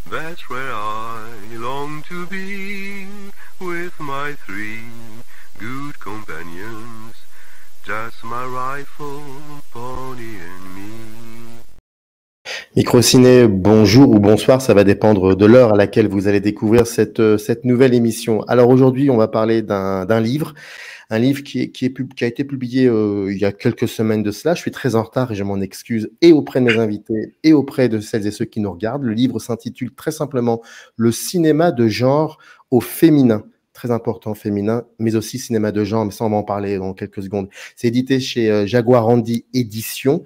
That's where I long to be, with my three good companions, just my rifle, pony and me. Microciné, bonjour ou bonsoir, ça va dépendre de l'heure à laquelle vous allez découvrir cette nouvelle émission. Alors aujourd'hui, on va parler d'un livre, un livre qui a été publié il y a quelques semaines de cela. Je suis très en retard et je m'en excuse et auprès de mes invités et auprès de celles et ceux qui nous regardent. Le livre s'intitule très simplement Le cinéma de genre au féminin. Très important, féminin, mais aussi cinéma de genre, mais ça on va en parler dans quelques secondes. C'est édité chez Jaguar-Andy Éditions.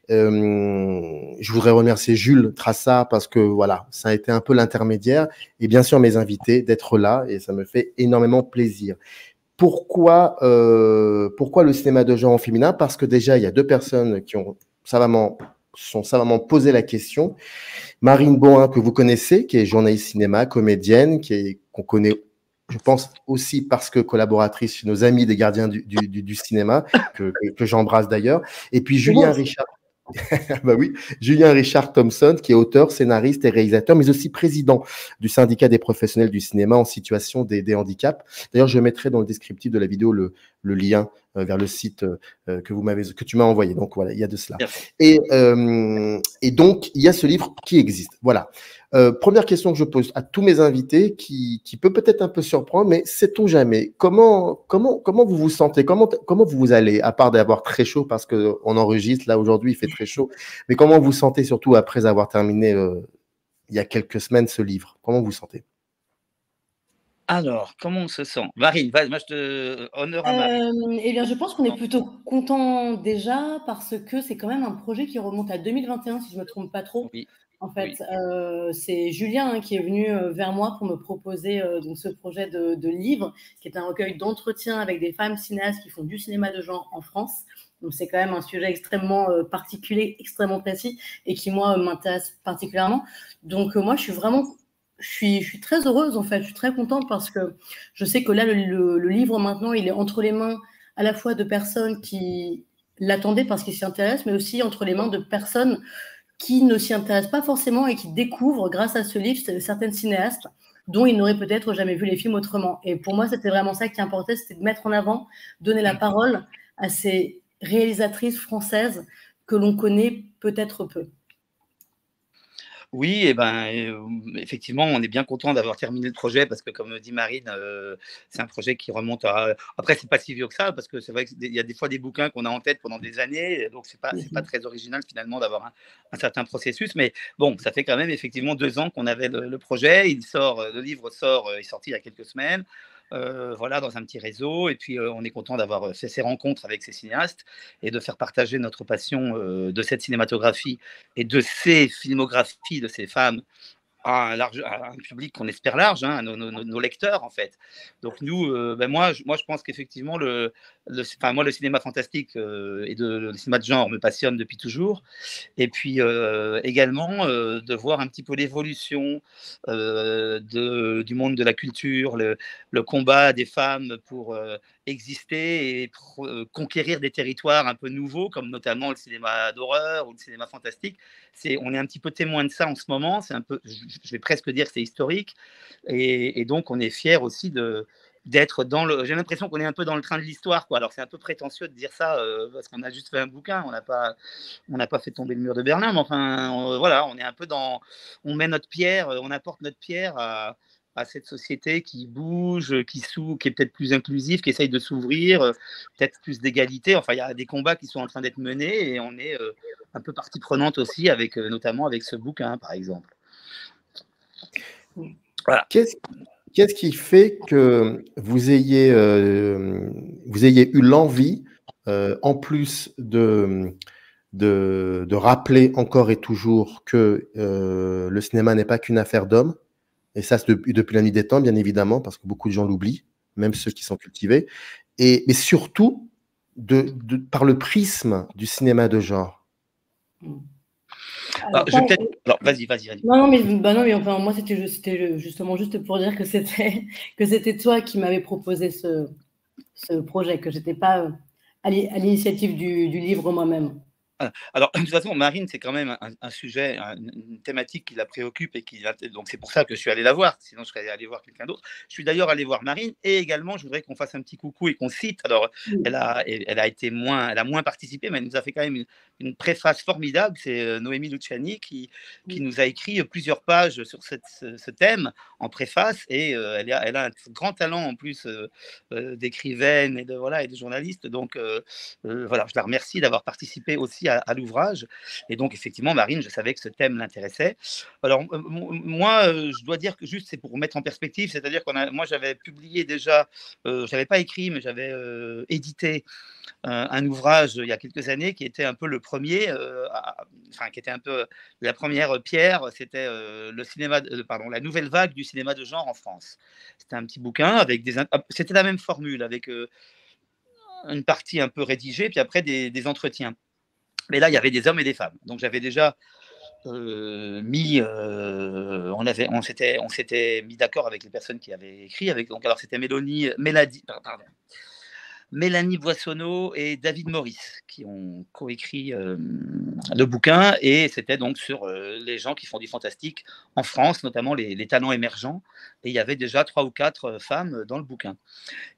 Je voudrais remercier Jules Trassard parce que voilà, ça a été un peu l'intermédiaire et bien sûr mes invités d'être là et ça me fait énormément plaisir. Pourquoi le cinéma de genre au féminin? Parce que déjà, il y a deux personnes qui sont savamment posé la question. Marine Bohin, que vous connaissez, qui est journaliste cinéma, comédienne, qu'on connaît, je pense, aussi parce que collaboratrice chez nos amis des gardiens du cinéma, que j'embrasse d'ailleurs. Et puis Julien Richard. Bah oui, Julien Richard Thompson, qui est auteur, scénariste et réalisateur, mais aussi président du syndicat des professionnels du cinéma en situation des handicaps. D'ailleurs, je mettrai dans le descriptif de la vidéo le lien vers le site que tu m'as envoyé. Donc voilà, il y a de cela. Et donc, il y a ce livre qui existe. Voilà. Première question que je pose à tous mes invités, qui peut peut-être un peu surprendre, mais sait-on jamais, comment vous vous sentez, comment vous allez, à part d'avoir très chaud, parce qu'on enregistre, là aujourd'hui il fait très chaud, mais comment vous sentez surtout après avoir terminé il y a quelques semaines ce livre? Comment vous vous sentez? Alors, comment on se sent? Marine, moi je te honneur à Marine. Eh bien, je pense qu'on est plutôt content déjà parce que c'est quand même un projet qui remonte à 2021, si je ne me trompe pas trop. Oui. En fait, c'est Julien qui est venu vers moi pour me proposer donc ce projet de livre, qui est un recueil d'entretiens avec des femmes cinéastes qui font du cinéma de genre en France. Donc, c'est quand même un sujet extrêmement particulier, extrêmement précis et qui, moi, m'intéresse particulièrement. Donc, moi, je suis très heureuse, en fait. Je suis très contente parce que je sais que là, le livre, maintenant, il est entre les mains à la fois de personnes qui l'attendaient parce qu'ils s'y intéressent, mais aussi entre les mains de personnes qui ne s'y intéressent pas forcément et qui découvrent, grâce à ce livre, certaines cinéastes dont ils n'auraient peut-être jamais vu les films autrement. Et pour moi, c'était vraiment ça qui importait, c'était de mettre en avant, donner la parole à ces réalisatrices françaises que l'on connaît peut-être peu. Oui, et effectivement, on est bien content d'avoir terminé le projet parce que, comme dit Marine, c'est un projet qui remonte à. Après, c'est pas si vieux que ça parce que c'est vrai qu'il y a des fois des bouquins qu'on a en tête pendant des années, donc c'est pas très original finalement d'avoir un certain processus. Mais bon, ça fait quand même effectivement 2 ans qu'on avait le projet. Le livre est sorti il y a quelques semaines. Voilà, dans un petit réseau. Et puis, on est content d'avoir fait ces rencontres avec ces cinéastes et de faire partager notre passion de cette cinématographie et de ces filmographies de ces femmes à un public qu'on espère large, à nos lecteurs en fait. Donc nous, moi je pense qu'effectivement le cinéma fantastique et le cinéma de genre me passionne depuis toujours. Et puis également de voir un petit peu l'évolution du monde de la culture, le combat des femmes pour exister et conquérir des territoires un peu nouveaux, comme notamment le cinéma d'horreur ou le cinéma fantastique. On est un petit peu témoin de ça en ce moment. C'est un peu, je vais presque dire que c'est historique. Et donc, on est fiers aussi d'être dans le. J'ai l'impression qu'on est un peu dans le train de l'histoire, quoi. Alors, c'est un peu prétentieux de dire ça parce qu'on a juste fait un bouquin. On n'a pas fait tomber le mur de Berlin. Mais enfin, voilà, on est un peu dans. On met notre pierre, on apporte notre pierre à cette société qui bouge, qui est peut-être plus inclusive, qui essaye de s'ouvrir, peut-être plus d'égalité. Enfin, il y a des combats qui sont en train d'être menés et on est un peu partie prenante aussi, notamment avec ce bouquin, par exemple. Voilà. Qu'est-ce qui fait que vous ayez eu l'envie, en plus de rappeler encore et toujours que le cinéma n'est pas qu'une affaire d'hommes, et ça c'est depuis la nuit des temps, bien évidemment, parce que beaucoup de gens l'oublient, même ceux qui sont cultivés, mais surtout par le prisme du cinéma de genre. Alors, vas-y. Non, mais enfin, moi, c'était justement juste pour dire que c'était toi qui m'avais proposé ce projet, que je n'étais pas à l'initiative du livre moi-même. Alors, de toute façon, Marine, c'est quand même un sujet, une thématique qui la préoccupe et donc c'est pour ça que je suis allé la voir. Sinon, je serais allé voir quelqu'un d'autre. Je suis d'ailleurs allé voir Marine et également, je voudrais qu'on fasse un petit coucou et qu'on cite. Alors, elle a moins participé, mais elle nous a fait quand même une préface formidable. C'est Noémie Luciani qui nous a écrit plusieurs pages sur ce thème en préface et elle a un grand talent en plus d'écrivaine et de journaliste. Donc, voilà, je la remercie d'avoir participé aussi à l'ouvrage. Et donc, effectivement, Marine, je savais que ce thème l'intéressait. Alors, moi, je dois dire que juste, c'est pour mettre en perspective, c'est-à-dire moi, j'avais publié déjà, je n'avais pas écrit, mais j'avais édité un ouvrage il y a quelques années qui était un peu le premier, qui était un peu la première pierre, c'était la nouvelle vague du cinéma de genre en France. C'était un petit bouquin avec c'était la même formule, avec une partie un peu rédigée, puis après des entretiens. Mais là, il y avait des hommes et des femmes. Donc, j'avais déjà on s'était mis d'accord avec les personnes qui avaient écrit. Alors, c'était Mélanie Boissonneau et David Maurice qui ont coécrit le bouquin. Et c'était donc sur les gens qui font du fantastique en France, notamment les talents émergents. Et il y avait déjà 3 ou 4 femmes dans le bouquin.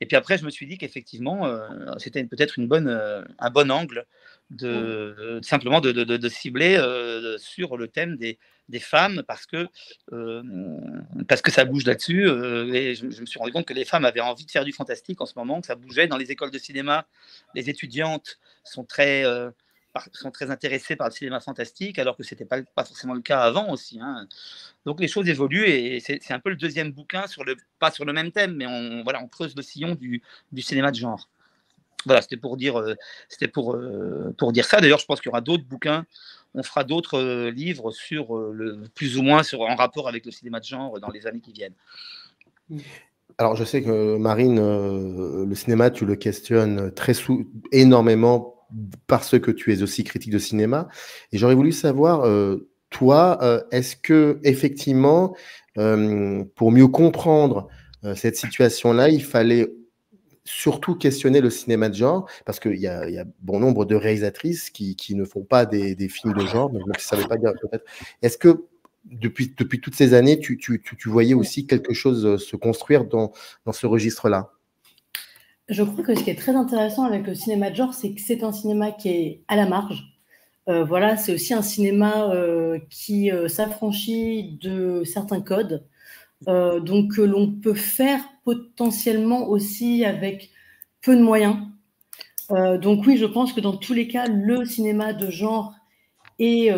Et puis après, je me suis dit qu'effectivement, c'était peut-être un bon angle simplement de cibler sur le thème des femmes parce que ça bouge là-dessus. Et je me suis rendu compte que les femmes avaient envie de faire du fantastique en ce moment, que ça bougeait dans les écoles de cinéma. Les étudiantes sont très intéressées par le cinéma fantastique, alors que ce n'était pas forcément le cas avant aussi. Hein. Donc les choses évoluent et c'est un peu le deuxième bouquin, pas sur le même thème, mais on creuse le sillon du cinéma de genre. Voilà, c'était pour dire ça. D'ailleurs, je pense qu'il y aura d'autres bouquins. On fera d'autres livres plus ou moins en rapport avec le cinéma de genre dans les années qui viennent. Alors, je sais que Marine, le cinéma, tu le questionnes énormément parce que tu es aussi critique de cinéma. Et j'aurais voulu savoir, toi, est-ce que effectivement, pour mieux comprendre cette situation-là, il fallait surtout questionner le cinéma de genre, parce qu'il y a bon nombre de réalisatrices qui ne font pas des films de genre, donc ça ne veut pas dire peut-être. Est-ce que depuis toutes ces années, tu voyais aussi quelque chose se construire dans ce registre-là? Je crois que ce qui est très intéressant avec le cinéma de genre, c'est que c'est un cinéma qui est à la marge. Voilà, c'est aussi un cinéma qui s'affranchit de certains codes. Donc, l'on peut faire potentiellement aussi avec peu de moyens. Donc, oui, je pense que dans tous les cas, le cinéma de genre est,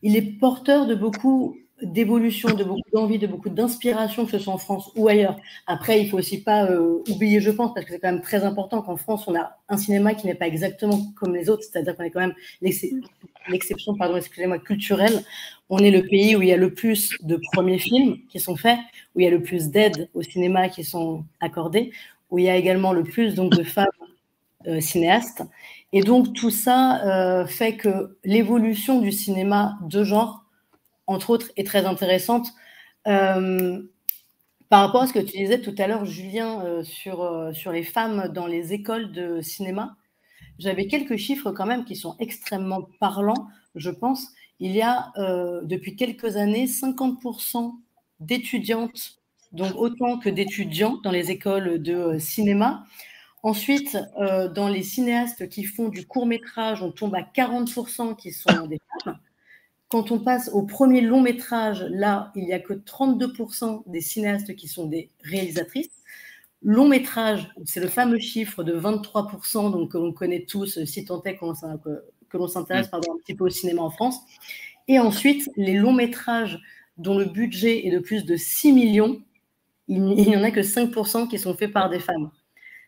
il est porteur de beaucoup d'évolution, de beaucoup d'envie, de beaucoup d'inspiration, que ce soit en France ou ailleurs. Après, il ne faut aussi pas oublier, je pense, parce que c'est quand même très important qu'en France, on a un cinéma qui n'est pas exactement comme les autres, c'est-à-dire qu'on est quand même l'exception, culturelle. On est le pays où il y a le plus de premiers films qui sont faits, où il y a le plus d'aides au cinéma qui sont accordées, où il y a également le plus donc, de femmes cinéastes. Et donc, tout ça fait que l'évolution du cinéma de genre, entre autres, est très intéressante. Par rapport à ce que tu disais tout à l'heure, Julien, sur les femmes dans les écoles de cinéma, j'avais quelques chiffres quand même qui sont extrêmement parlants, je pense. Il y a, depuis quelques années, 50% d'étudiantes, donc autant que d'étudiants dans les écoles de cinéma. Ensuite, dans les cinéastes qui font du court-métrage, on tombe à 40% qui sont des femmes. Quand on passe au premier long-métrage, là, il n'y a que 32% des cinéastes qui sont des réalisatrices. Long-métrage, c'est le fameux chiffre de 23%, donc que l'on connaît tous, si tant est que l'on s'intéresse un petit peu au cinéma en France. Et ensuite, les longs-métrages dont le budget est de plus de 6 millions, il n'y en a que 5% qui sont faits par des femmes.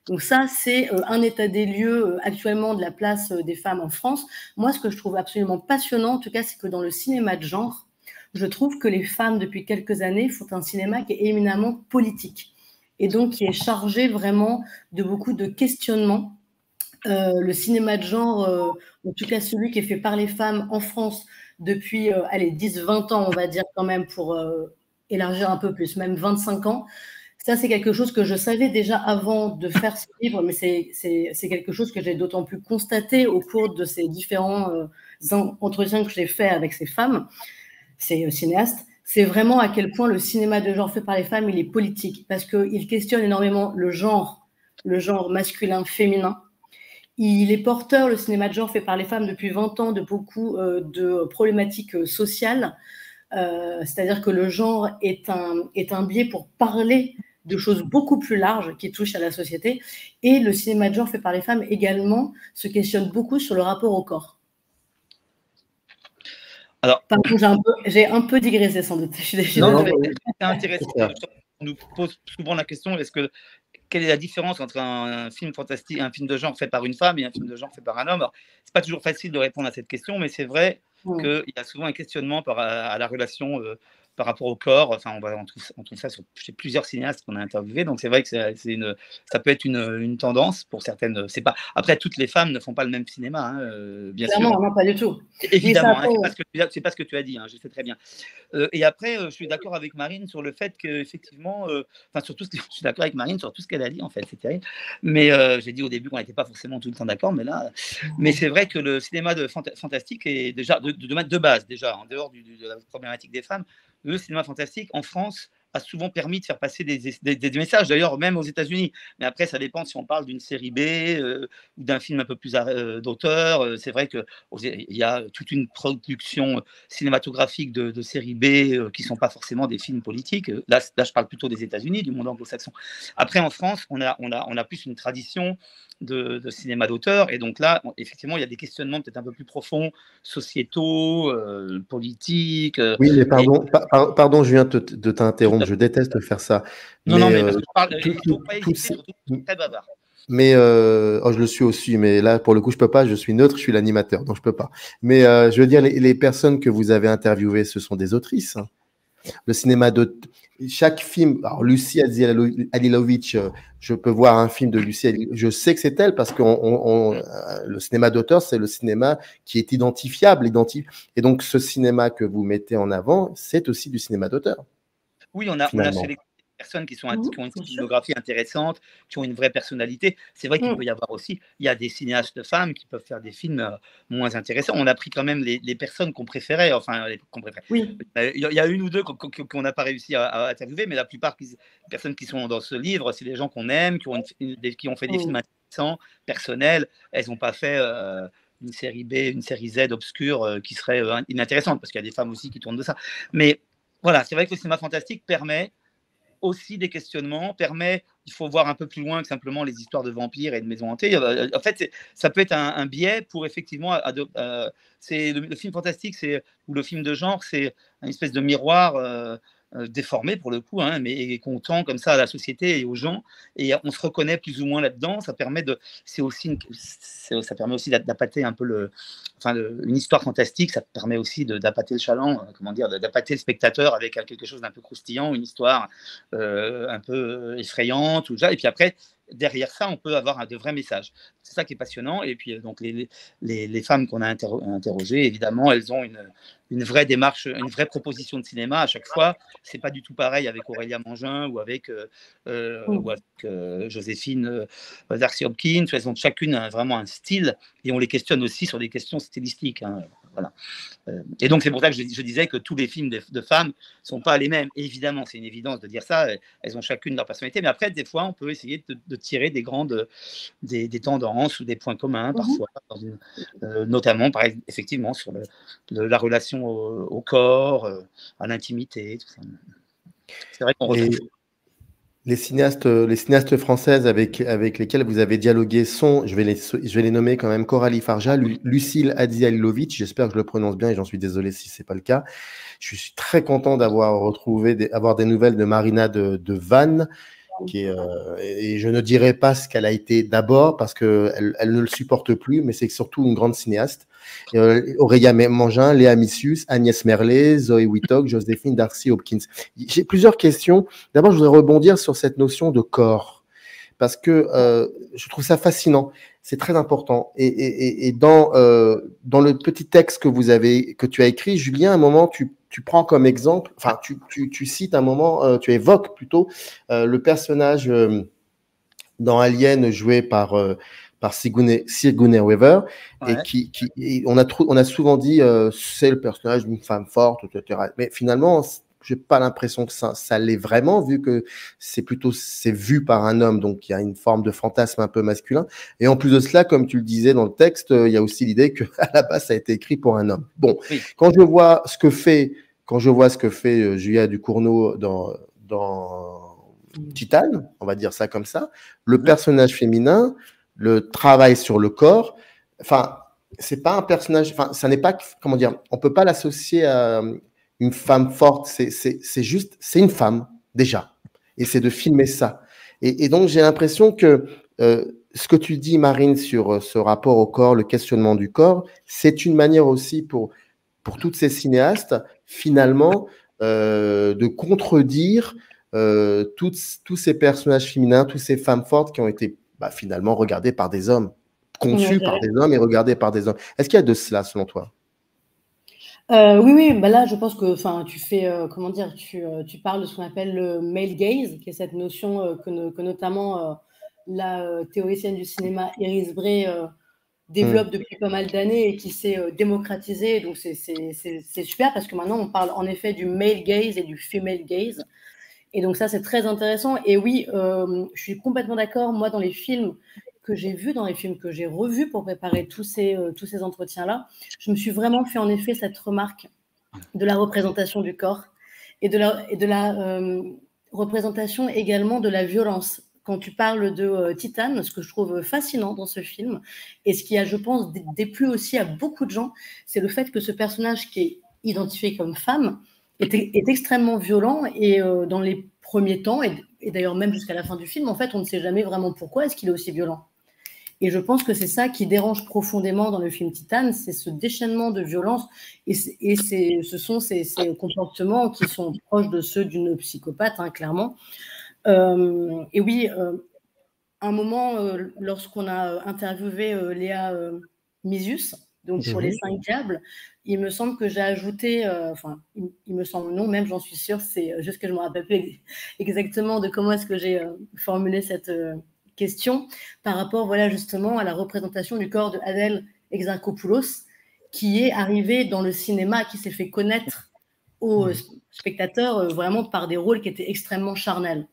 Donc ça, c'est un état des lieux actuellement de la place des femmes en France. Moi, ce que je trouve absolument passionnant, en tout cas, c'est que dans le cinéma de genre, je trouve que les femmes, depuis quelques années, font un cinéma qui est éminemment politique et donc qui est chargé vraiment de beaucoup de questionnements. Le cinéma de genre, en tout cas celui qui est fait par les femmes en France depuis 10-20 ans, on va dire quand même, pour élargir un peu plus, même 25 ans, Ça, c'est quelque chose que je savais déjà avant de faire ce livre, mais c'est quelque chose que j'ai d'autant plus constaté au cours de ces différents entretiens que j'ai faits avec ces femmes, ces cinéastes. C'est vraiment à quel point le cinéma de genre fait par les femmes, il est politique, parce qu'il questionne énormément le genre masculin-féminin. Il est porteur, le cinéma de genre fait par les femmes depuis 20 ans, de beaucoup de problématiques sociales. C'est-à-dire que le genre est un biais pour parler de choses beaucoup plus larges qui touchent à la société. Et le cinéma de genre fait par les femmes également se questionne beaucoup sur le rapport au corps. Alors, pardon, j'ai un peu digressé sans doute. C'est intéressant. On nous pose souvent la question, quelle est la différence entre un film fantastique, un film de genre fait par une femme et un film de genre fait par un homme? C'est pas toujours facile de répondre à cette question, mais c'est vrai qu'il y a souvent un questionnement à la relation par rapport au corps. Enfin, on trouve ça chez plusieurs cinéastes qu'on a interviewés. Donc, c'est vrai que ça peut être une tendance pour certaines. C'est pas. Après, toutes les femmes ne font pas le même cinéma, bien Clairement, sûr. Non, pas du tout. Évidemment, c'est pas ce que tu as dit. Je sais très bien. Et après, je suis d'accord avec Marine sur le fait qu'effectivement, je suis d'accord avec Marine sur tout ce qu'elle a dit. En fait, c'est terrible. Mais j'ai dit au début qu'on n'était pas forcément tout le temps d'accord, mais c'est vrai que le cinéma fantastique est déjà de base, déjà en dehors de la problématique des femmes. Le cinéma fantastique en France a souvent permis de faire passer des messages, d'ailleurs même aux États-Unis. Mais après, ça dépend si on parle d'une série B ou d'un film un peu plus d'auteur. C'est vrai qu'il y a toute une production cinématographique de séries B qui ne sont pas forcément des films politiques. Là, je parle plutôt des États-Unis, du monde anglo-saxon. Après, en France, on a plus une tradition de cinéma d'auteur. Et donc là, effectivement, il y a des questionnements peut-être un peu plus profonds, sociétaux, politiques. Oui, mais pardon, je viens de t'interrompre. Je déteste faire ça. Non, mais parce que je parle, il ne faut pas hésiter, surtout très bavard. Mais je le suis aussi, mais là, pour le coup, je peux pas. Je suis neutre, je suis l'animateur, donc je peux pas. Mais je veux dire, les personnes que vous avez interviewées, ce sont des autrices. Le cinéma de chaque film. Alors, Lucie Halilovic, je peux voir un film de Lucie. Je sais que c'est elle parce que le cinéma d'auteur, c'est le cinéma qui est identifiable. Et donc, ce cinéma que vous mettez en avant, c'est aussi du cinéma d'auteur. Oui, on a sélectionné des personnes qui ont une filmographie intéressante, qui ont une vraie personnalité. C'est vrai qu'il peut y avoir aussi, il y a des cinéastes femmes qui peuvent faire des films moins intéressants. On a pris quand même les personnes qu'on préférait, Oui. Il y a une ou deux qu'on n'a pas réussi à interviewer, mais la plupart des personnes qui sont dans ce livre, c'est des gens qu'on aime, qui ont fait des films intéressants, personnels. Elles n'ont pas fait une série B, une série Z obscure qui serait inintéressante, parce qu'il y a des femmes aussi qui tournent de ça. Mais voilà, c'est vrai que le cinéma fantastique permet aussi des questionnements, il faut voir un peu plus loin que simplement les histoires de vampires et de maisons hantées. En fait, ça peut être un biais pour effectivement, le film fantastique ou le film de genre, c'est une espèce de miroir déformé pour le coup, mais qu'on tend comme ça à la société et aux gens, et on se reconnaît plus ou moins là-dedans. Ça permet aussi d'appâter un peu une histoire fantastique. Ça permet aussi d'appâter le chaland, d'appâter le spectateur avec quelque chose d'un peu croustillant, une histoire un peu effrayante, et puis après, derrière ça, on peut avoir de vrais messages. C'est ça qui est passionnant. Et puis, donc, les femmes qu'on a interrogées, évidemment, elles ont une vraie démarche, une vraie proposition de cinéma à chaque fois. C'est pas du tout pareil avec Aurélia Mangin ou avec Joséphine Darcy Hopkins. Elles ont chacune vraiment un style, et on les questionne aussi sur des questions stylistiques. Voilà. Et donc, c'est pour ça que je disais que tous les films de femmes ne sont pas les mêmes. Et évidemment, c'est une évidence de dire ça. Elles ont chacune leur personnalité. Mais après, des fois, on peut essayer de tirer des tendances ou des points communs, parfois, notamment, effectivement, sur la relation au corps, à l'intimité, tout ça. C'est vrai qu'on retrouve. Les cinéastes françaises avec lesquelles vous avez dialogué sont, je vais les nommer quand même, Coralie Farja, Lucille Halilovic, j'espère que je le prononce bien et j'en suis désolé si c'est pas le cas. Je suis très content d'avoir avoir des nouvelles de Marina de Vannes, et je ne dirai pas ce qu'elle a été d'abord parce qu'elle ne le supporte plus, mais c'est surtout une grande cinéaste. Aurélia Mangin, Léa Missius, Agnès Merlet, Zoé Wittock, Joséphine Darcy Hopkins. J'ai plusieurs questions. D'abord, je voudrais rebondir sur cette notion de corps parce que je trouve ça fascinant. C'est très important. Et dans le petit texte que tu as écrit, Julien, à un moment, tu prends comme exemple, enfin, tu cites un moment, tu évoques plutôt le personnage dans Alien joué par Sigourney Weaver, et Ouais. et on a souvent dit c'est le personnage d'une femme forte, etc. Mais finalement, j'ai pas l'impression que ça l'est vraiment, vu que c'est vu par un homme, donc il y a une forme de fantasme un peu masculin. Et en plus de cela, comme tu le disais dans le texte, il y a aussi l'idée que à la base ça a été écrit pour un homme. Bon, Oui. quand je vois ce que fait Julia Ducournau dans Titane, on va dire ça comme ça, le personnage féminin, le travail sur le corps, enfin, c'est pas un personnage, enfin, ça n'est pas, comment dire, on peut pas l'associer à une femme forte, c'est juste, c'est une femme, déjà. Et c'est de filmer ça. Et donc, j'ai l'impression que ce que tu dis, Marine, sur ce rapport au corps, le questionnement du corps, c'est une manière aussi pour toutes ces cinéastes, finalement, de contredire tous ces personnages féminins, toutes ces femmes fortes qui ont été finalement regardées par des hommes, conçues par des hommes et regardées par des hommes. Est-ce qu'il y a de cela, selon toi? Oui, bah là, je pense que tu fais, comment dire, tu parles de ce qu'on appelle le male gaze, qui est cette notion que notamment la théoricienne du cinéma Iris Bray développe depuis pas mal d'années et qui s'est démocratisée. Donc, c'est super parce que maintenant, on parle en effet du male gaze et du female gaze. Et donc, ça, c'est très intéressant. Et oui, je suis complètement d'accord. Moi, dans les films que j'ai vus, dans les films que j'ai revus pour préparer tous ces entretiens-là, je me suis vraiment fait en effet cette remarque de la représentation du corps et de la représentation également de la violence. Quand tu parles de Titane, ce que je trouve fascinant dans ce film, et ce qui a, je pense, déplu aussi à beaucoup de gens, c'est le fait que ce personnage qui est identifié comme femme est extrêmement violent, et dans les premiers temps, et d'ailleurs même jusqu'à la fin du film, en fait, on ne sait jamais vraiment pourquoi est-ce qu'il est aussi violent. Et je pense que c'est ça qui dérange profondément dans le film Titane, c'est ce déchaînement de violence, et ce sont ces comportements qui sont proches de ceux d'une psychopathe, hein, clairement. Et oui, un moment, lorsqu'on a interviewé Léa Misius, donc sur les 5 diables, il me semble que j'ai ajouté, il me semble non, même j'en suis sûre, c'est juste que je ne me rappelle plus exactement de comment est-ce que j'ai formulé cette question par rapport, voilà, justement à la représentation du corps de Adèle Exarchopoulos, qui est arrivée dans le cinéma, qui s'est fait connaître aux spectateurs vraiment par des rôles qui étaient extrêmement charnels.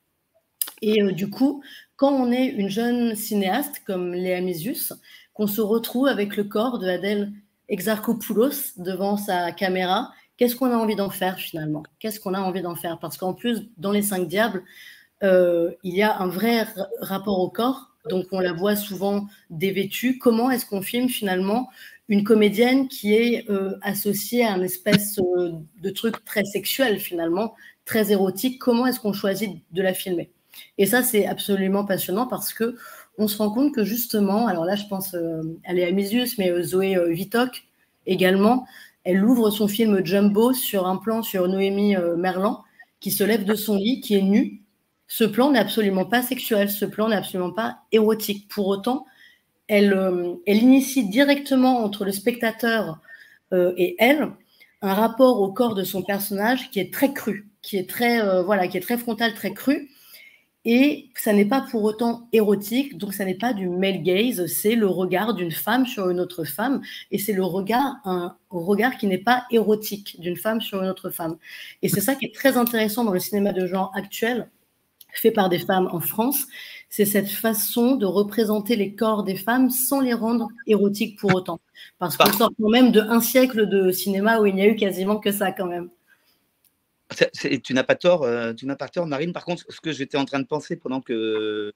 Et du coup, quand on est une jeune cinéaste comme Léa Misius, qu'on se retrouve avec le corps de Adèle Exarchopoulos devant sa caméra, qu'est-ce qu'on a envie d'en faire finalement? Qu'est-ce qu'on a envie d'en faire? Parce qu'en plus, dans Les 5 diables, il y a un vrai rapport au corps, donc on la voit souvent dévêtue. Comment est-ce qu'on filme finalement une comédienne qui est associée à une espèce de truc très sexuel finalement, très érotique? Comment est-ce qu'on choisit de la filmer? Et ça, c'est absolument passionnant parce que on se rend compte que justement, alors là, je pense à Léa Misius, mais Zoé Witok également, elle ouvre son film Jumbo sur un plan sur Noémie Merlan, qui se lève de son lit, qui est nue. Ce plan n'est absolument pas sexuel, ce plan n'est absolument pas érotique. Pour autant, elle initie directement entre le spectateur et elle un rapport au corps de son personnage qui est très cru, qui est très frontal, très cru. Et ça n'est pas pour autant érotique, donc ça n'est pas du male gaze, c'est le regard d'une femme sur une autre femme, et c'est un regard qui n'est pas érotique d'une femme sur une autre femme. Et c'est ça qui est très intéressant dans le cinéma de genre actuel, fait par des femmes en France, c'est cette façon de représenter les corps des femmes sans les rendre érotiques pour autant. Parce qu'on sort quand même de 1 siècle de cinéma où il n'y a eu quasiment que ça quand même. Tu n'as pas tort, Marine. Par contre, ce que j'étais en train de penser pendant que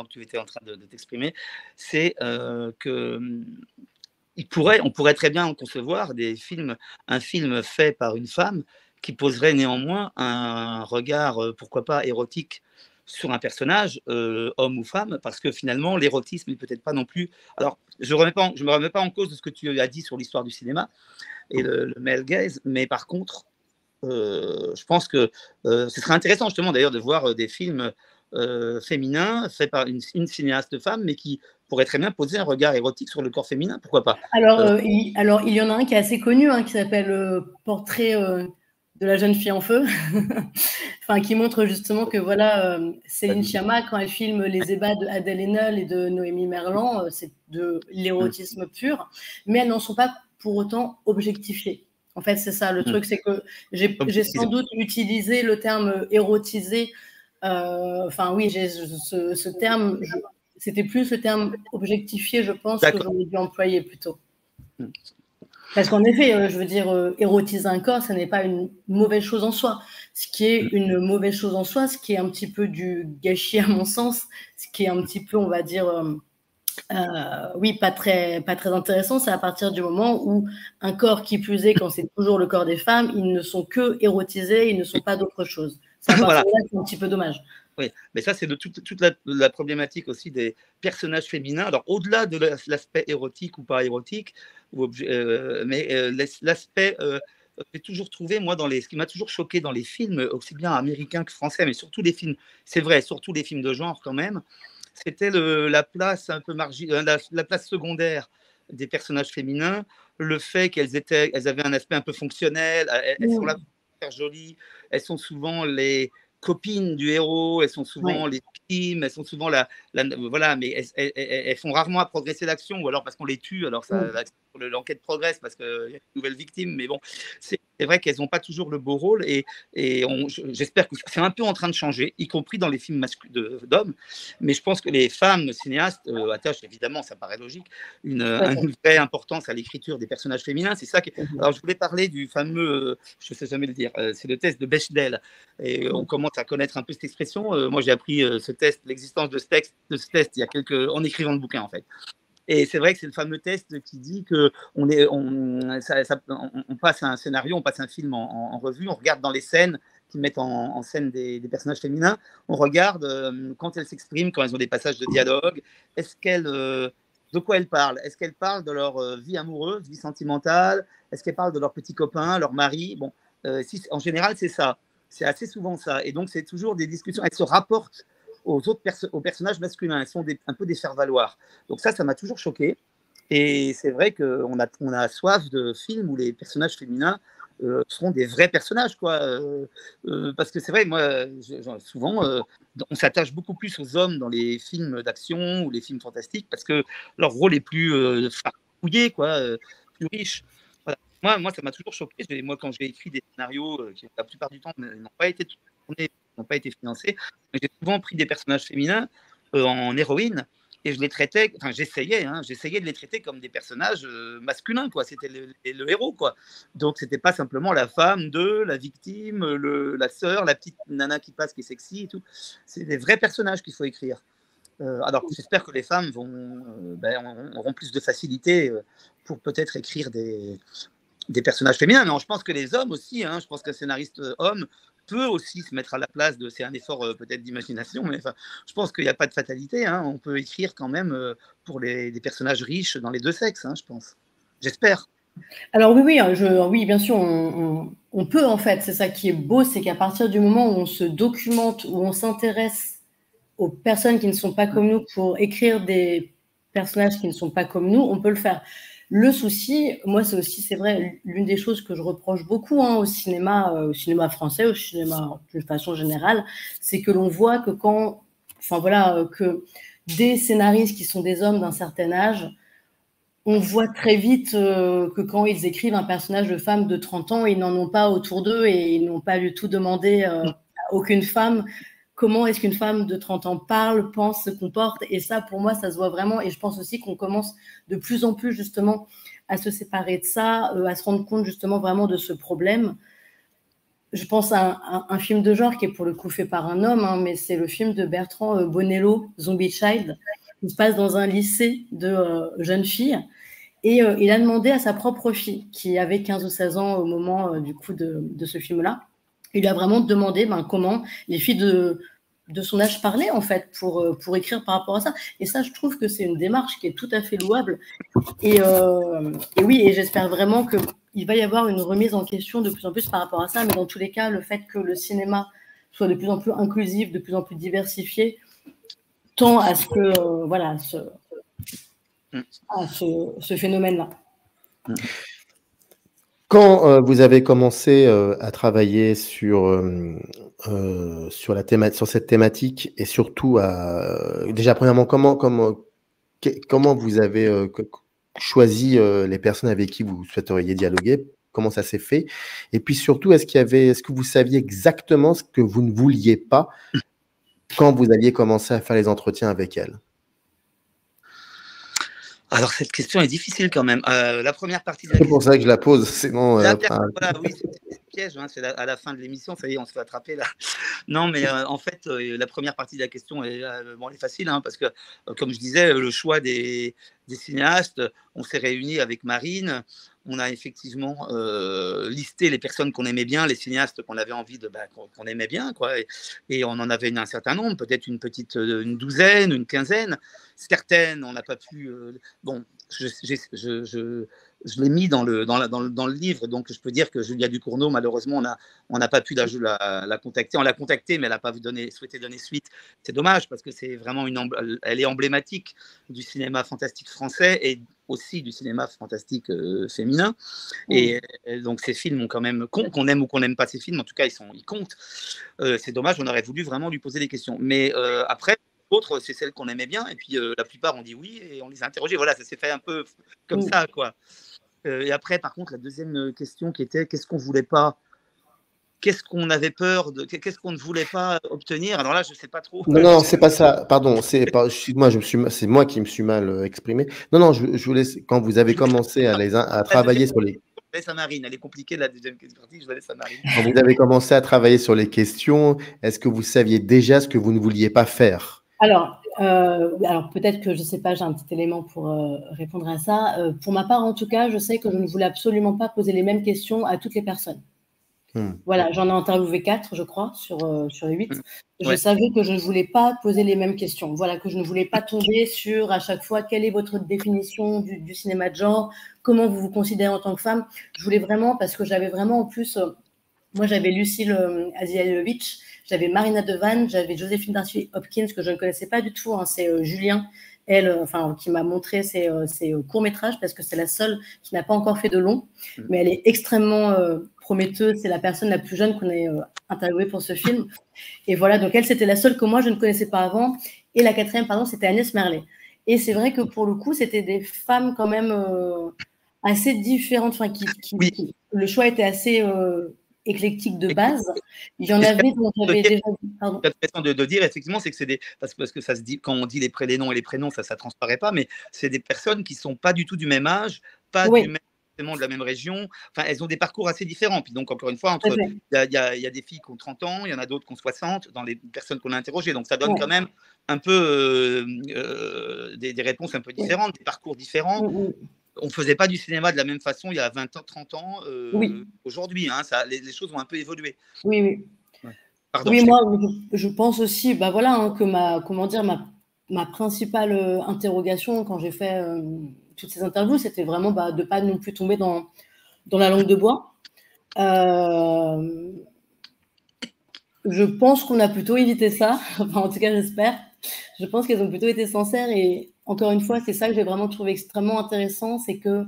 tu étais en train de t'exprimer, c'est que on pourrait très bien concevoir un film fait par une femme qui poserait néanmoins un regard, pourquoi pas érotique, sur un personnage, homme ou femme, parce que finalement, l'érotisme n'est peut-être pas non plus. Alors, je me remets pas en cause de ce que tu as dit sur l'histoire du cinéma et le male gaze, mais par contre, je pense que ce serait intéressant justement d'ailleurs de voir des films féminins faits par une cinéaste femme, mais qui pourrait très bien poser un regard érotique sur le corps féminin, pourquoi pas. Alors, il y en a un qui est assez connu, hein, qui s'appelle Portrait de la jeune fille en feu, enfin, qui montre justement que voilà, Céline Sciamma, quand elle filme les ébats d'Adèle Haenel et de Noémie Merlan, c'est de l'érotisme pur, mais elles n'en sont pas pour autant objectifiées. En fait, c'est ça le truc, c'est que j'ai sans doute utilisé le terme érotisé. Enfin, oui, j'ai ce terme, c'était plus le terme objectifié, je pense, que j'aurais dû employer plutôt. Parce qu'en effet, je veux dire, érotiser un corps, ce n'est pas une mauvaise chose en soi. Ce qui est une mauvaise chose en soi, ce qui est un petit peu du gâchis à mon sens, ce qui est un petit peu, on va dire, oui, pas très intéressant, c'est à partir du moment où un corps qui plus est, quand c'est toujours le corps des femmes, ils ne sont que érotisés, ils ne sont pas d'autre chose. C'est voilà. Un petit peu dommage. Oui, mais ça, c'est de toute la problématique aussi des personnages féminins. Alors, au-delà de l'aspect érotique ou pas érotique, l'aspect, j'ai toujours trouvé, moi, ce qui m'a toujours choqué dans les films, aussi bien américains que français, mais surtout les films, c'est vrai, surtout les films de genre quand même, c'était la place un peu la place secondaire des personnages féminins, le fait qu'elles avaient un aspect un peu fonctionnel, elles sont là pour faire jolies, elles sont souvent les copines du héros, elles sont souvent les victimes, elles sont souvent voilà, mais elles font rarement progresser l'action, ou alors parce qu'on les tue, alors l'enquête progresse parce qu'il y a une nouvelle victime, mais bon, c'est vrai qu'elles n'ont pas toujours le beau rôle, et j'espère que c'est un peu en train de changer, y compris dans les films d'hommes, mais je pense que les femmes cinéastes attachent, évidemment, ça paraît logique, une vraie importance à l'écriture des personnages féminins. C'est ça alors je voulais parler du fameux, je ne sais jamais le dire, c'est le test de Bechdel, et on commence à connaître un peu cette expression. Moi, j'ai appris l'existence de ce test en écrivant le bouquin, en fait. Et c'est vrai que c'est le fameux test qui dit qu'on passe un scénario, on passe un film en revue, on regarde dans les scènes qui mettent en scène des personnages féminins, on regarde quand elles s'expriment, quand elles ont des passages de dialogue, de quoi elles parlent? Est-ce qu'elles parlent de leur vie amoureuse, vie sentimentale? Est-ce qu'elles parlent de leurs petits copains, leur mari? Bon, en général, c'est ça. C'est assez souvent ça. Et donc, c'est toujours des discussions. Elles se rapportent aux personnages masculins. Elles sont un peu des faire-valoir. Donc ça m'a toujours choqué. Et c'est vrai qu'on a soif de films où les personnages féminins seront des vrais personnages, quoi. Parce que c'est vrai, moi, souvent, on s'attache beaucoup plus aux hommes dans les films d'action ou les films fantastiques parce que leur rôle est plus farfouillé, quoi, plus riche. Voilà. Moi, ça m'a toujours choqué. Moi, quand j'ai écrit des scénarios qui, la plupart du temps, n'ont pas été tournés, n'ont pas été financés, j'ai souvent pris des personnages féminins en héroïnes et je les traitais, enfin, j'essayais de les traiter comme des personnages masculins, quoi. C'était le héros, quoi. Donc, c'était pas simplement la femme la victime, la sœur, la petite nana qui passe, qui est sexy et tout. C'est des vrais personnages qu'il faut écrire. Alors, j'espère que les femmes auront plus de facilité pour peut-être écrire des personnages féminins, mais je pense que les hommes aussi, je pense qu'un scénariste homme peut aussi se mettre à la place c'est un effort peut-être d'imagination, mais je pense qu'il n'y a pas de fatalité, on peut écrire quand même pour des personnages riches dans les deux sexes, je pense. J'espère. Alors oui, bien sûr, on peut en fait, c'est ça qui est beau, c'est qu'à partir du moment où on se documente, où on s'intéresse aux personnes qui ne sont pas comme nous pour écrire des personnages qui ne sont pas comme nous, on peut le faire. Le souci, moi, c'est vrai, l'une des choses que je reproche beaucoup au cinéma français, au cinéma d'une façon générale, c'est que l'on voit que que des scénaristes qui sont des hommes d'un certain âge, on voit très vite que quand ils écrivent un personnage de femme de 30 ans, ils n'en ont pas autour d'eux et ils n'ont pas du tout demandé à aucune femme comment est-ce qu'une femme de 30 ans parle, pense, se comporte. Et ça, pour moi, ça se voit vraiment. Et je pense aussi qu'on commence de plus en plus, justement, à se séparer de ça, à se rendre compte, justement, vraiment de ce problème. Je pense à un film de genre qui est, pour le coup, fait par un homme, mais c'est le film de Bertrand Bonello, Zombie Child, qui se passe dans un lycée de jeunes filles. Et il a demandé à sa propre fille, qui avait 15 ou 16 ans au moment, du coup, de ce film-là, il lui a vraiment demandé comment les filles de son âge parlaient, en fait, pour écrire par rapport à ça. Et ça, je trouve que c'est une démarche qui est tout à fait louable. Et oui, et j'espère vraiment qu'il va y avoir une remise en question de plus en plus par rapport à ça. Mais dans tous les cas, le fait que le cinéma soit de plus en plus inclusif, de plus en plus diversifié, tend à ce que, ce phénomène-là. Quand vous avez commencé à travailler sur cette thématique et surtout déjà premièrement comment vous avez choisi les personnes avec qui vous souhaiteriez dialoguer, comment ça s'est fait, et puis surtout est-ce que vous saviez exactement ce que vous ne vouliez pas quand vous alliez commencer à faire les entretiens avec elles? Alors, cette question est difficile quand même. La première partie de la C'est pour ça que je la pose, sinon… voilà, oui, c'est piège, hein, c'est à la fin de l'émission, ça y est, on se fait attraper là. Non, mais en fait, la première partie de la question est facile, hein, parce que, comme je disais, le choix des cinéastes, on s'est réunis avec Marine, on a effectivement listé les personnes qu'on aimait bien, les cinéastes qu'on avait envie qu'on aimait bien, quoi, et on en avait un certain nombre, peut-être une douzaine, une quinzaine. Certaines, on n'a pas pu. Bon, je l'ai mis dans le livre, donc je peux dire que Julia Ducournau, malheureusement, on n'a pas pu la contacter. On l'a contactée, mais elle n'a pas souhaité donner suite. C'est dommage parce que c'est vraiment elle est emblématique du cinéma fantastique français et aussi du cinéma fantastique féminin. Et donc ces films ont quand même, qu'on aime ou qu'on n'aime pas ces films, en tout cas ils comptent. C'est dommage, on aurait voulu vraiment lui poser des questions. Mais après, d'autres, c'est celles qu'on aimait bien, et puis la plupart ont dit oui, et on les a interrogés. Voilà, ça s'est fait un peu comme ça, quoi. Et après, par contre, la deuxième question qui était qu'est-ce qu'on voulait pas, qu'est-ce qu'on avait peur de, qu'est-ce qu'on ne voulait pas obtenir. Alors là, je sais pas trop. Non, c'est pas ça. Pardon, c'est moi qui me suis mal exprimé. Non, je vous laisse. Quand vous avez commencé à travailler sur les… Je laisse à Marine. Elle est compliquée la deuxième partie. Je la laisse à Marine. Quand vous avez commencé à travailler sur les questions, est-ce que vous saviez déjà ce que vous ne vouliez pas faire? Alors peut-être que je ne sais pas, j'ai un petit élément pour répondre à ça. Pour ma part, en tout cas, je sais que je ne voulais absolument pas poser les mêmes questions à toutes les personnes. Voilà, j'en ai interviewé 4, je crois, sur les 8. Je savais que je ne voulais pas poser les mêmes questions. Voilà, que je ne voulais pas tomber sur à chaque fois quelle est votre définition du cinéma de genre, comment vous vous considérez en tant que femme. Je voulais vraiment, parce que j'avais vraiment en plus, moi j'avais Lucille Azialovic, j'avais Marina Devan, j'avais Joséphine Darcy-Hopkins que je ne connaissais pas du tout. Hein, c'est Julien, qui m'a montré ses courts-métrages parce que c'est la seule qui n'a pas encore fait de long, mais elle est extrêmement prometteuse. C'est la personne la plus jeune qu'on ait interviewée pour ce film. Et voilà, donc elle, c'était la seule que moi, je ne connaissais pas avant. Et la quatrième, c'était Agnès Merlet. Et c'est vrai que pour le coup, c'était des femmes quand même assez différentes. Enfin, le choix était assez… éclectique de base. Il y en avait dont j'avais déjà dit. Intéressant de dire, effectivement, c'est que c'est parce que ça se dit, quand on dit les noms et les prénoms, ça transparaît pas, mais c'est des personnes qui sont pas du tout du même âge, pas de la même région. Enfin, elles ont des parcours assez différents. Puis donc, encore une fois, il y a des filles qui ont 30 ans, il y en a d'autres qui ont 60 dans les personnes qu'on a interrogées. Donc, ça donne quand même un peu des réponses un peu différentes, des parcours différents. On ne faisait pas du cinéma de la même façon il y a 20 ans, 30 ans aujourd'hui. Hein, les choses ont un peu évolué. Oui. Pardon, moi, je pense aussi que ma principale interrogation quand j'ai fait toutes ces interviews, c'était vraiment de ne pas non plus tomber dans la langue de bois. Je pense qu'on a plutôt évité ça. Enfin, en tout cas, j'espère. Je pense qu'elles ont plutôt été sincères et encore une fois, c'est ça que j'ai vraiment trouvé extrêmement intéressant, c'est que,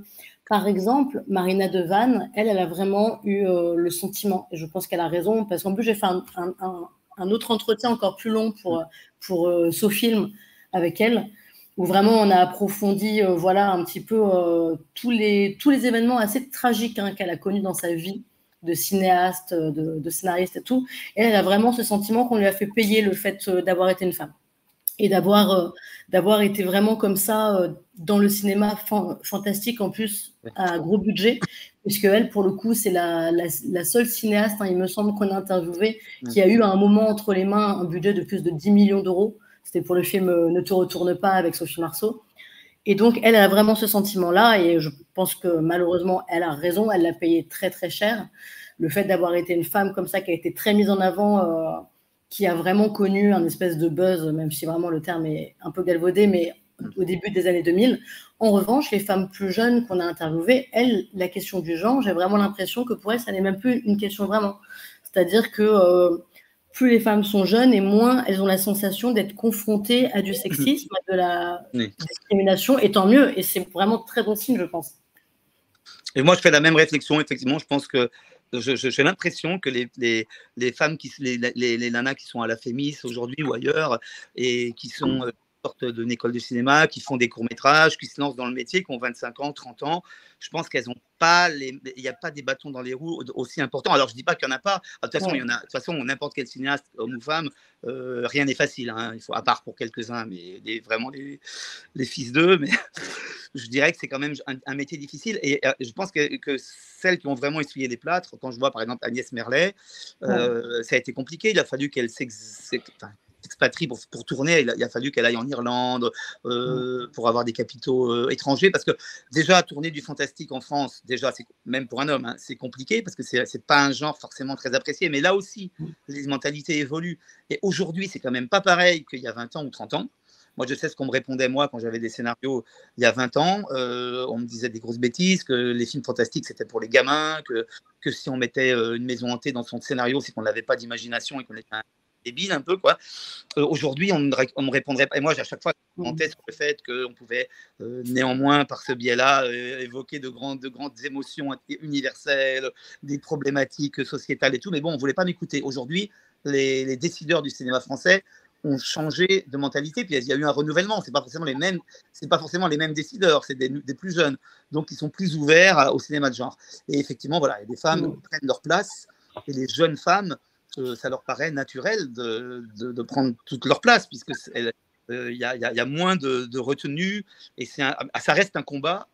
par exemple, Marina Devan, elle a vraiment eu le sentiment, et je pense qu'elle a raison, parce qu'en plus, j'ai fait un autre entretien encore plus long pour SoFilm avec elle, où vraiment on a approfondi un petit peu tous les événements assez tragiques qu'elle a connus dans sa vie, de cinéaste, de scénariste et tout. Et elle a vraiment ce sentiment qu'on lui a fait payer le fait d'avoir été une femme. Et d'avoir été vraiment comme ça dans le cinéma fantastique, en plus à gros budget, puisque elle, pour le coup, c'est la seule cinéaste, il me semble qu'on a interviewé, qui a eu à un moment entre les mains un budget de plus de 10 millions d'euros. C'était pour le film Ne te retourne pas avec Sophie Marceau. Et donc, elle a vraiment ce sentiment-là, et je pense que malheureusement, elle a raison, elle l'a payé très très cher. Le fait d'avoir été une femme comme ça, qui a été très mise en avant, qui a vraiment connu un espèce de buzz, même si vraiment le terme est un peu galvaudé, mais au début des années 2000. En revanche, les femmes plus jeunes qu'on a interviewées, elles, la question du genre, j'ai vraiment l'impression que pour elles, ça n'est même plus une question vraiment. C'est-à-dire que plus les femmes sont jeunes et moins elles ont la sensation d'être confrontées à du sexisme, à de la discrimination, et tant mieux. Et c'est vraiment très bon signe, je pense. Et moi, je fais la même réflexion. Effectivement, je pense que j'ai l'impression que les femmes, les nanas qui sont à la Fémis aujourd'hui ou ailleurs, et qui sont sortent d'une école de cinéma, qui font des courts-métrages, qui se lancent dans le métier, qui ont 25 ans, 30 ans, je pense qu'elles n'ont pas il n'y a pas des bâtons dans les roues aussi importants. Alors, je ne dis pas qu'il n'y en a pas. De toute façon, il y en a. De toute façon, n'importe quel cinéaste, homme ou femme, rien n'est facile. Hein. Il faut, à part pour quelques-uns, mais vraiment les fils d'eux. Mais je dirais que c'est quand même un métier difficile. Et je pense que celles qui ont vraiment essuyé les plâtres, quand je vois par exemple Agnès Merlet, ça a été compliqué. Il a fallu qu'elle s'expatrie pour tourner. Il a fallu qu'elle aille en Irlande pour avoir des capitaux étrangers. Parce que déjà, tourner du fantastique en France, déjà, même pour un homme, hein, c'est compliqué parce que c'est pas un genre forcément très apprécié. Mais là aussi, les mentalités évoluent. Et aujourd'hui, c'est quand même pas pareil qu'il y a 20 ans ou 30 ans. Moi, je sais ce qu'on me répondait, moi, quand j'avais des scénarios il y a 20 ans. On me disait des grosses bêtises, que les films fantastiques, c'était pour les gamins, que si on mettait une maison hantée dans son scénario, c'est qu'on n'avait pas d'imagination et qu'on était un débile un peu, quoi. Aujourd'hui, on me répondrait pas. Et moi, à chaque fois, je commentais sur le fait qu'on pouvait néanmoins, par ce biais-là, évoquer de grandes émotions universelles, des problématiques sociétales et tout. Mais bon, on ne voulait pas m'écouter. Aujourd'hui, les décideurs du cinéma français ont changé de mentalité, puis il y a eu un renouvellement. C'est pas forcément les mêmes décideurs, c'est des plus jeunes, donc ils sont plus ouverts au cinéma de genre. Et effectivement, voilà, les femmes prennent leur place, et les jeunes femmes, ça leur paraît naturel de prendre toute leur place, puisque il y a moins de retenue, et ça reste un combat.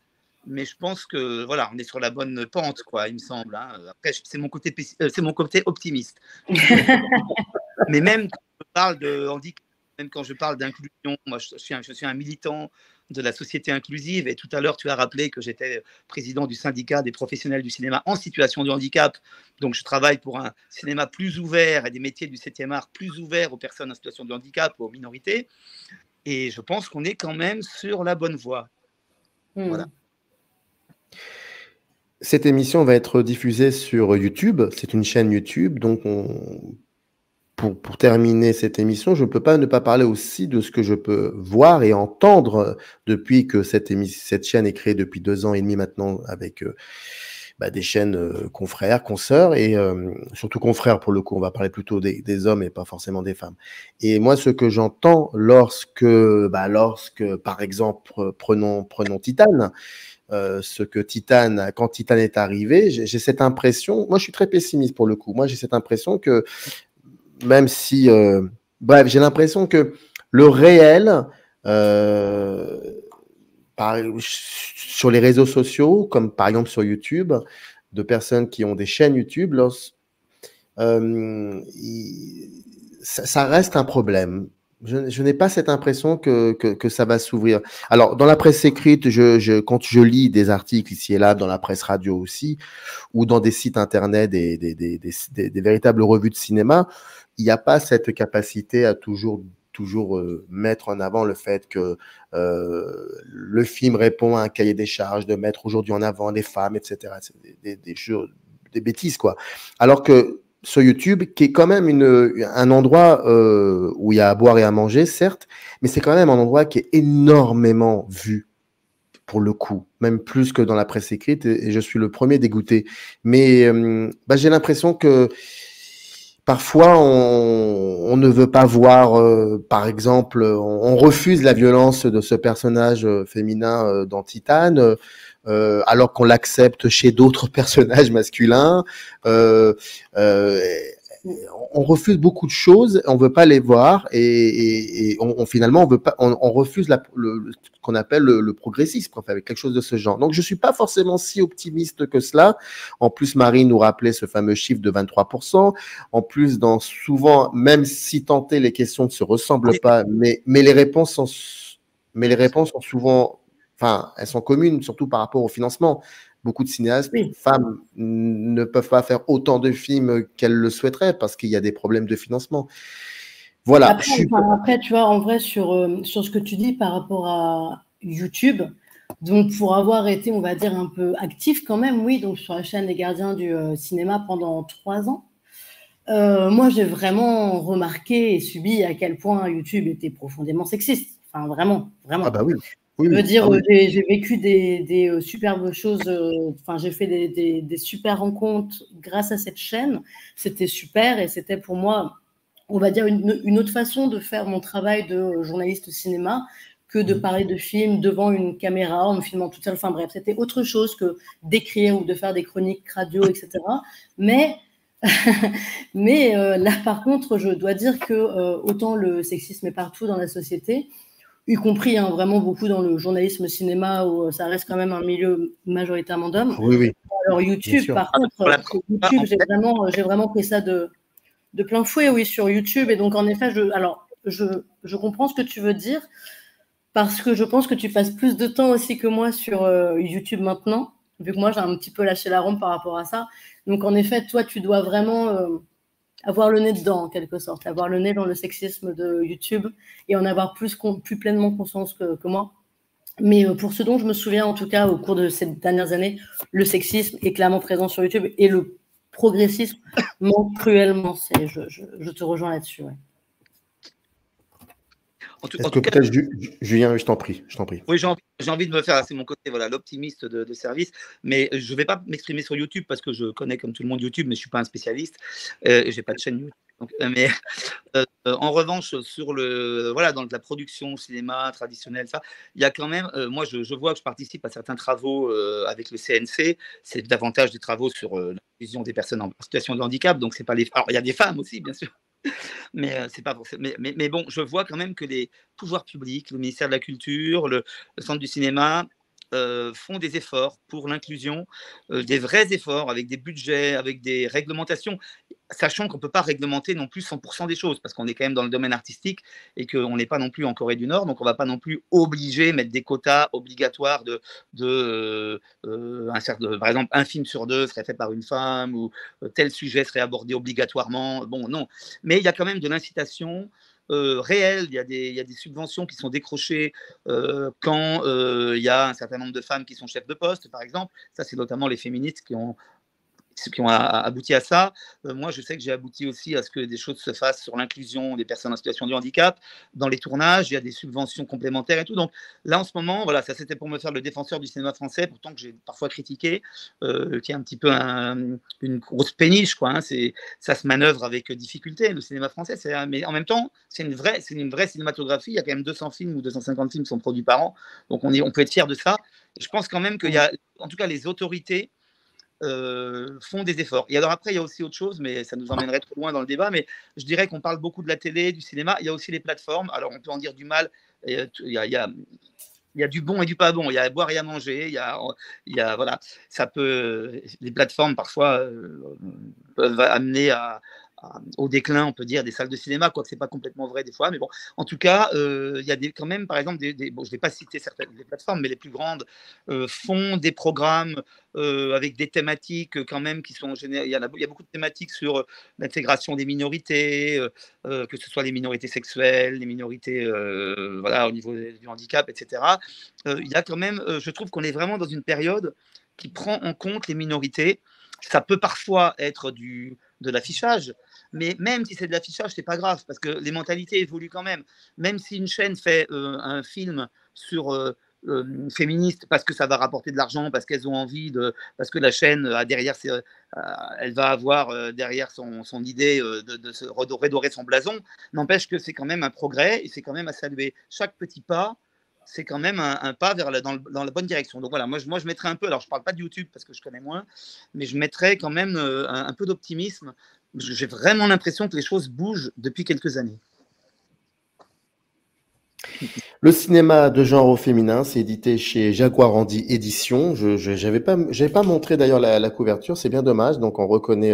Mais je pense que voilà, on est sur la bonne pente, quoi, il me semble. Hein. Après, c'est mon côté optimiste. Mais même quand je parle de handicap, même quand je parle d'inclusion, moi je suis un militant de la société inclusive. Et tout à l'heure, tu as rappelé que j'étais président du syndicat des professionnels du cinéma en situation de handicap. Donc, je travaille pour un cinéma plus ouvert et des métiers du 7e art plus ouverts aux personnes en situation de handicap, aux minorités. Et je pense qu'on est quand même sur la bonne voie. Voilà. Cette émission va être diffusée sur YouTube. C'est une chaîne YouTube. Donc, pour terminer cette émission, je ne peux pas ne pas parler aussi de ce que je peux voir et entendre depuis que cette chaîne est créée depuis 2 ans et demi maintenant avec des chaînes confrères, consoeurs et surtout confrères pour le coup. On va parler plutôt des hommes et pas forcément des femmes. Et moi, ce que j'entends lorsque, par exemple, prenons Titane, quand Titane est arrivé, j'ai cette impression, moi je suis très pessimiste pour le coup, moi j'ai cette impression que même si, j'ai l'impression que le réel, sur les réseaux sociaux, comme par exemple sur YouTube, de personnes qui ont des chaînes YouTube, ça reste un problème. Je n'ai pas cette impression que ça va s'ouvrir. Alors, dans la presse écrite, quand je lis des articles ici et là, dans la presse radio aussi, ou dans des sites internet, des véritables revues de cinéma, il n'y a pas cette capacité à toujours mettre en avant le fait que le film répond à un cahier des charges, de mettre aujourd'hui en avant les femmes, etc. C'est des bêtises, quoi. Alors que sur YouTube, qui est quand même un endroit où il y a à boire et à manger, certes, mais c'est quand même un endroit qui est énormément vu, pour le coup, même plus que dans la presse écrite, et je suis le premier dégoûté. Mais j'ai l'impression que parfois, on ne veut pas voir, par exemple, on refuse la violence de ce personnage féminin dans Titane, alors qu'on l'accepte chez d'autres personnages masculins. On refuse beaucoup de choses, on veut pas les voir et finalement on refuse ce qu'on appelle le progressisme, en fait, avec quelque chose de ce genre. Donc je suis pas forcément si optimiste que cela. En plus, Marie nous rappelait ce fameux chiffre de 23%. En plus, souvent, même si tenté, les questions ne se ressemblent pas, mais les réponses sont souvent, elles sont communes, surtout par rapport au financement. Beaucoup de cinéastes, femmes, ne peuvent pas faire autant de films qu'elles le souhaiteraient parce qu'il y a des problèmes de financement. Voilà. Après, tu vois, en vrai, sur ce que tu dis par rapport à YouTube, donc pour avoir été, on va dire, un peu actif quand même, oui, donc sur la chaîne des gardiens du cinéma pendant 3 ans, moi, j'ai vraiment remarqué et subi à quel point YouTube était profondément sexiste. Enfin, vraiment, vraiment. Ah bah oui. Oui, Je veux oui. dire, Ah oui. j'ai vécu des superbes choses, enfin, j'ai fait des super rencontres grâce à cette chaîne. C'était super et c'était pour moi, on va dire, une autre façon de faire mon travail de journaliste cinéma que de parler de films devant une caméra, en me filmant toute seule. Enfin bref, c'était autre chose que d'écrire ou de faire des chroniques radio, etc. Mais, mais là, par contre, je dois dire que autant le sexisme est partout dans la société, y compris vraiment beaucoup dans le journalisme cinéma où ça reste quand même un milieu majoritairement d'hommes. Oui, oui. Alors Bien YouTube, sûr. par contre, sur YouTube, j'ai vraiment pris ça de plein fouet, oui, sur YouTube. Et donc, en effet, je comprends ce que tu veux dire parce que je pense que tu passes plus de temps aussi que moi sur YouTube maintenant, vu que moi, j'ai un petit peu lâché la rampe par rapport à ça. Donc, en effet, toi, tu dois vraiment avoir le nez dedans, en quelque sorte, avoir le nez dans le sexisme de YouTube et en avoir plus pleinement conscience que moi. Mais pour ce dont je me souviens, en tout cas, au cours de ces dernières années, le sexisme est clairement présent sur YouTube et le progressisme manque cruellement. Je te rejoins là-dessus. Ouais. Est-ce que peut-être, Julien, je t'en prie. Oui, j'ai envie de me faire, c'est mon côté, voilà, l'optimiste de service, mais je ne vais pas m'exprimer sur YouTube parce que je connais comme tout le monde YouTube, mais je ne suis pas un spécialiste et je n'ai pas de chaîne YouTube. Donc, mais en revanche, sur voilà, dans la production cinéma traditionnelle, ça, il y a quand même, moi je vois que je participe à certains travaux avec le CNC, c'est davantage des travaux sur l'inclusion des personnes en situation de handicap, donc c'est pas les. Alors il y a des femmes aussi, bien sûr. Mais c'est pas forcément. Mais bon, je vois quand même que les pouvoirs publics, le ministère de la Culture, le Centre du cinéma font des efforts pour l'inclusion, des vrais efforts avec des budgets, avec des réglementations, sachant qu'on ne peut pas réglementer non plus 100% des choses, parce qu'on est quand même dans le domaine artistique et qu'on n'est pas non plus en Corée du Nord, donc on ne va pas non plus obliger, mettre des quotas obligatoires par exemple, un film sur 2 serait fait par une femme, ou tel sujet serait abordé obligatoirement. Bon, non. Mais il y a quand même de l'incitation réelle, il y a des subventions qui sont décrochées quand il y a un certain nombre de femmes qui sont chefs de poste, par exemple. Ça, c'est notamment les féministes qui ont abouti à ça. Moi, je sais que j'ai abouti aussi à ce que des choses se fassent sur l'inclusion des personnes en situation de handicap. Dans les tournages, il y a des subventions complémentaires et tout. Donc là, en ce moment, voilà, ça c'était pour me faire le défenseur du cinéma français, pourtant que j'ai parfois critiqué, qui est un petit peu une grosse péniche, quoi. Hein. Ça se manœuvre avec difficulté, le cinéma français. Mais en même temps, c'est une vraie cinématographie. Il y a quand même 200 films ou 250 films qui sont produits par an. Donc on peut être fier de ça. Et je pense quand même qu'il y a, en tout cas, les autorités font des efforts. Et alors après, il y a aussi autre chose, mais ça nous emmènerait trop loin dans le débat, mais je dirais qu'on parle beaucoup de la télé, du cinéma, il y a aussi les plateformes. Alors on peut en dire du mal, il y a du bon et du pas bon, il y a à boire et à manger, il y a voilà, ça peut, les plateformes parfois peuvent amener au déclin, on peut dire, des salles de cinéma, quoique c'est pas complètement vrai des fois, mais bon, en tout cas, il y a quand même, par exemple, bon, je ne vais pas citer certaines des plateformes, mais les plus grandes font des programmes avec des thématiques quand même qui sont générales. Il y a beaucoup de thématiques sur l'intégration des minorités, que ce soit les minorités sexuelles, les minorités voilà, au niveau du handicap, etc. Il y a quand même, je trouve qu'on est vraiment dans une période qui prend en compte les minorités. Ça peut parfois être de l'affichage, mais même si c'est de l'affichage, c'est pas grave, parce que les mentalités évoluent quand même. Même si une chaîne fait un film sur féministe parce que ça va rapporter de l'argent, parce qu'elles ont envie parce que la chaîne a derrière, elle va avoir derrière son idée de se redorer son blason, n'empêche que c'est quand même un progrès et c'est quand même à saluer. Chaque petit pas, c'est quand même un pas dans la bonne direction. Donc voilà, moi je mettrais un peu, alors je ne parle pas de YouTube parce que je connais moins, mais je mettrais quand même un peu d'optimisme. J'ai vraiment l'impression que les choses bougent depuis quelques années. Le cinéma de genre au féminin, c'est édité chez Jaguar Andy Éditions. Je n'avais pas montré d'ailleurs la couverture, c'est bien dommage. Donc on reconnaît,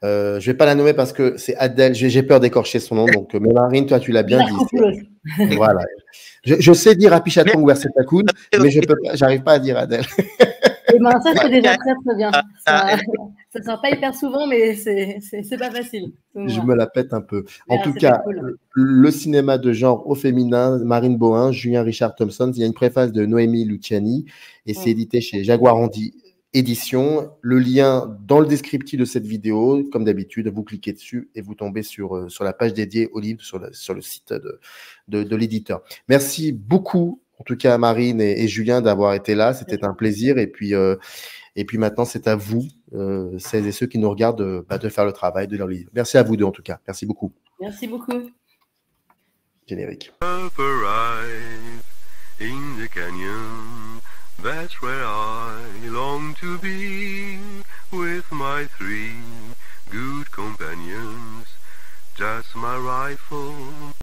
je vais pas la nommer parce que c'est Adèle. J'ai peur d'écorcher son nom. Donc mais Marine, toi tu l'as bien dit. Voilà. Je sais dire Apichatong ou Ersetakun, mais j'arrive pas à dire Adèle. Et ben ça c'est déjà très très bien. Ça ne sort pas hyper souvent, mais c'est pas facile. Je me la pète un peu. En tout cas, cool. Le cinéma de genre au féminin, Marine Bohin, Julien Richard Thompson, il y a une préface de Noémie Luciani et c'est édité chez Jaguar Andy Édition. Le lien dans le descriptif de cette vidéo, comme d'habitude, vous cliquez dessus et vous tombez sur la page dédiée au livre sur le site de l'éditeur. Merci beaucoup en tout cas à Marine et Julien d'avoir été là. C'était un plaisir. Et puis maintenant, c'est à vous, celles et ceux qui nous regardent, de faire le travail, de leur lire. Merci à vous deux, en tout cas. Merci beaucoup. Merci beaucoup. Générique. Arrive in the canyon, that's where I long to be, with my 3 good companions, just my rifle